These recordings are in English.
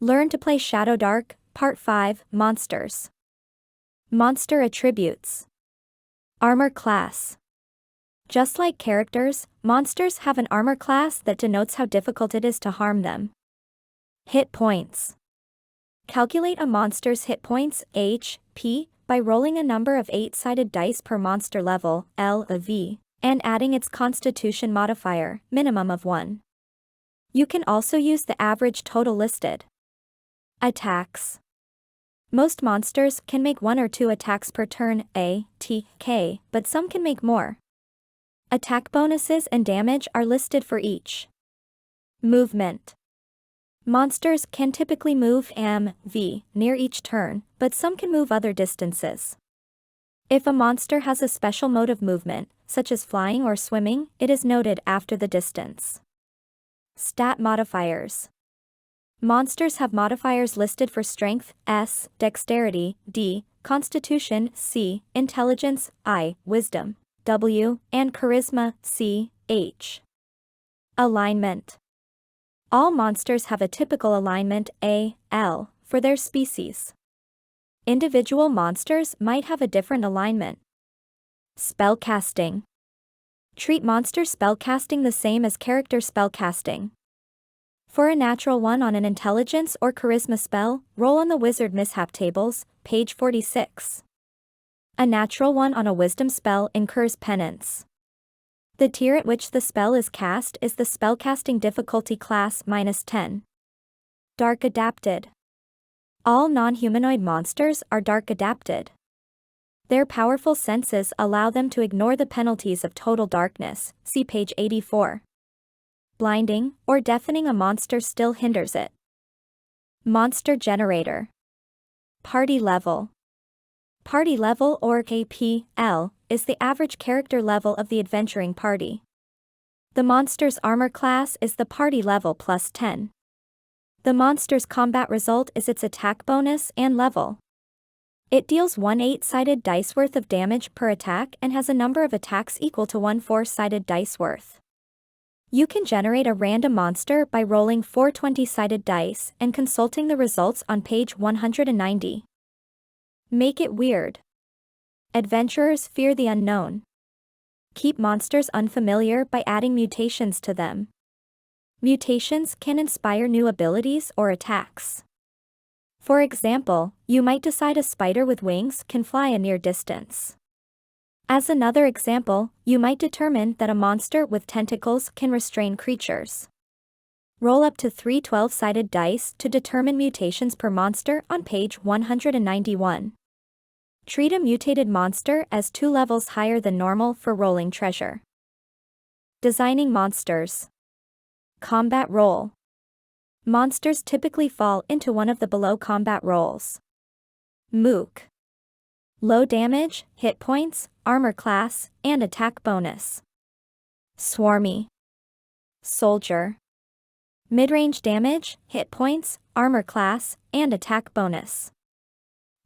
Learn to play Shadowdark, Part 5, Monsters. Monster Attributes. Armor Class. Just like characters, monsters have an armor class that denotes how difficult it is to harm them. Hit points. Calculate a monster's hit points, HP, by rolling a number of 8-sided dice per monster level, LV, and adding its constitution modifier, minimum of 1. You can also use the average total listed. Attacks. Most monsters can make 1 or 2 attacks per turn, ATK, but some can make more. Attack bonuses and damage are listed for each. Movement. Monsters can typically move MV near each turn, but some can move other distances. If a monster has a special mode of movement, such as flying or swimming, it is noted after the distance. Stat modifiers. Monsters have modifiers listed for strength, S, dexterity, D, constitution, C, intelligence, I, wisdom, W, and charisma, C, H. Alignment. All monsters have a typical alignment, A, L, for their species. Individual monsters might have a different alignment. Spellcasting. Treat monster spellcasting the same as character spellcasting. For a natural 1 on an intelligence or charisma spell, roll on the wizard mishap tables, page 46. A natural 1 on a wisdom spell incurs penance. The tier at which the spell is cast is the spellcasting difficulty class -10. Dark adapted. All non-humanoid monsters are dark adapted. Their powerful senses allow them to ignore the penalties of total darkness, see page 84. Blinding or deafening a monster still hinders it. Monster generator. Party level. Party level, or APL, is the average character level of the adventuring party. The monster's armor class is the party level plus 10. The monster's combat result is its attack bonus and level. It deals 1 8-sided dice worth of damage per attack and has a number of attacks equal to 1 4-sided dice worth. You can generate a random monster by rolling 4 20-sided dice and consulting the results on page 190. Make it weird. Adventurers fear the unknown. Keep monsters unfamiliar by adding mutations to them. Mutations can inspire new abilities or attacks. For example, you might decide a spider with wings can fly a near distance. As another example, you might determine that a monster with tentacles can restrain creatures. Roll up to 3 12-sided dice to determine mutations per monster on page 191. Treat a mutated monster as 2 levels higher than normal for rolling treasure. Designing monsters. Combat role. Monsters typically fall into one of the below combat roles. Mook. Low damage, hit points, armor class, and attack bonus. Swarmy. Soldier. Mid-range damage, hit points, armor class, and attack bonus.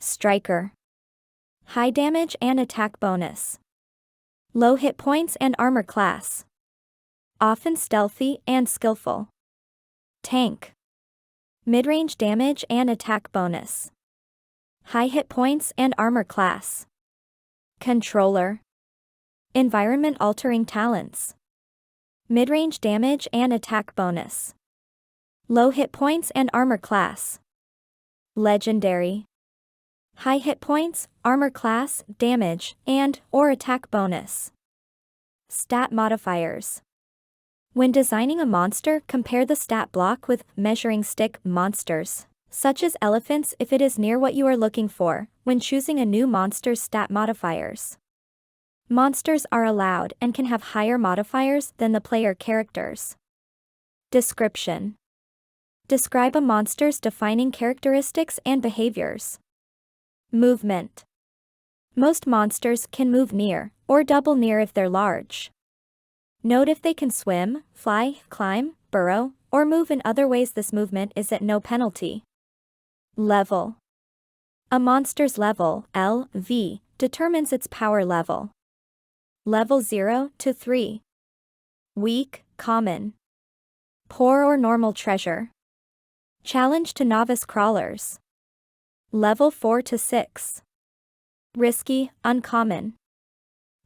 Striker. High damage and attack bonus. Low hit points and armor class. Often stealthy and skillful. Tank. Mid-range damage and attack bonus. High hit points and armor class. Controller. Environment-altering talents. Mid-range damage and attack bonus. Low hit points and armor class. Legendary. High hit points, armor class, damage, and/or attack bonus. Stat modifiers. When designing a monster, compare the stat block with measuring stick monsters, such as elephants, if it is near what you are looking for, when choosing a new monster's stat modifiers. Monsters are allowed and can have higher modifiers than the player characters. Description. Describe a monster's defining characteristics and behaviors. Movement. Most monsters can move near, or double near if they're large. Note if they can swim, fly, climb, burrow, or move in other ways. This movement is at no penalty. Level. A monster's level, LV, determines its power level. Level 0 to 3. Weak, common. Poor or normal treasure. Challenge to novice crawlers. Level 4 to 6. Risky, uncommon.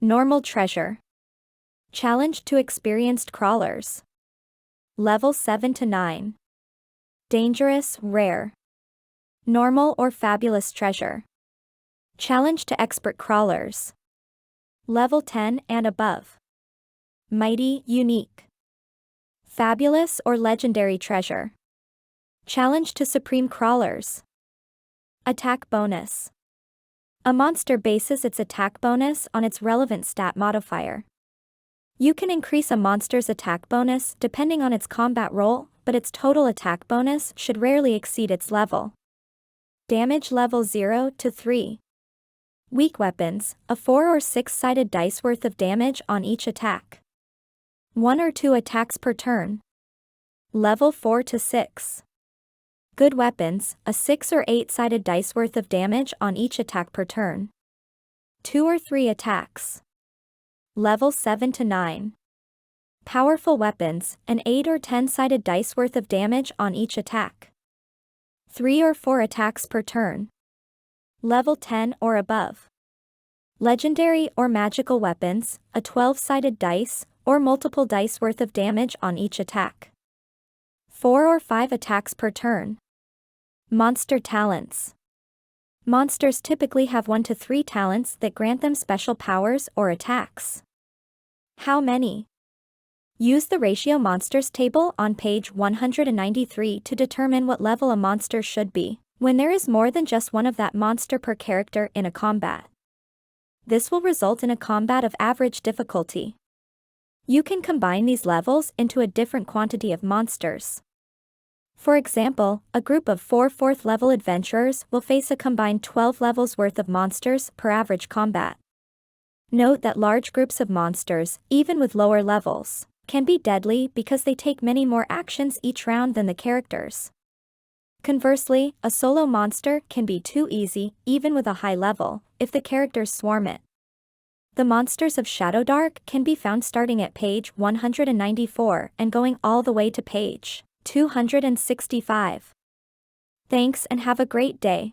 Normal treasure. Challenge to experienced crawlers. Level 7 to 9. Dangerous, rare. Normal or fabulous treasure. Challenge to expert crawlers. Level 10 and above. Mighty, unique. Fabulous or legendary treasure. Challenge to supreme crawlers. Attack bonus. A monster bases its attack bonus on its relevant stat modifier. You can increase a monster's attack bonus depending on its combat role, but its total attack bonus should rarely exceed its level. Damage level 0 to 3. Weak weapons, a 4 or 6-sided dice worth of damage on each attack. 1 or 2 attacks per turn. Level 4 to 6. Good weapons, a 6 or 8-sided dice worth of damage on each attack per turn. 2 or 3 attacks. Level 7 to 9. Powerful weapons, an 8 or 10-sided dice worth of damage on each attack. 3 or 4 attacks per turn. Level 10 or above. Legendary or magical weapons, a 12-sided dice, or multiple dice worth of damage on each attack. 4 or 5 attacks per turn. Monster talents. Monsters typically have 1 to 3 talents that grant them special powers or attacks. How many? Use the ratio monsters table on page 193 to determine what level a monster should be, when there is more than just one of that monster per character in a combat. This will result in a combat of average difficulty. You can combine these levels into a different quantity of monsters. For example, a group of 4 4th-level adventurers will face a combined 12 levels worth of monsters per average combat. Note that large groups of monsters, even with lower levels, can be deadly because they take many more actions each round than the characters. Conversely, a solo monster can be too easy, even with a high level, if the characters swarm it. The monsters of Shadowdark can be found starting at page 194 and going all the way to page 265. Thanks and have a great day.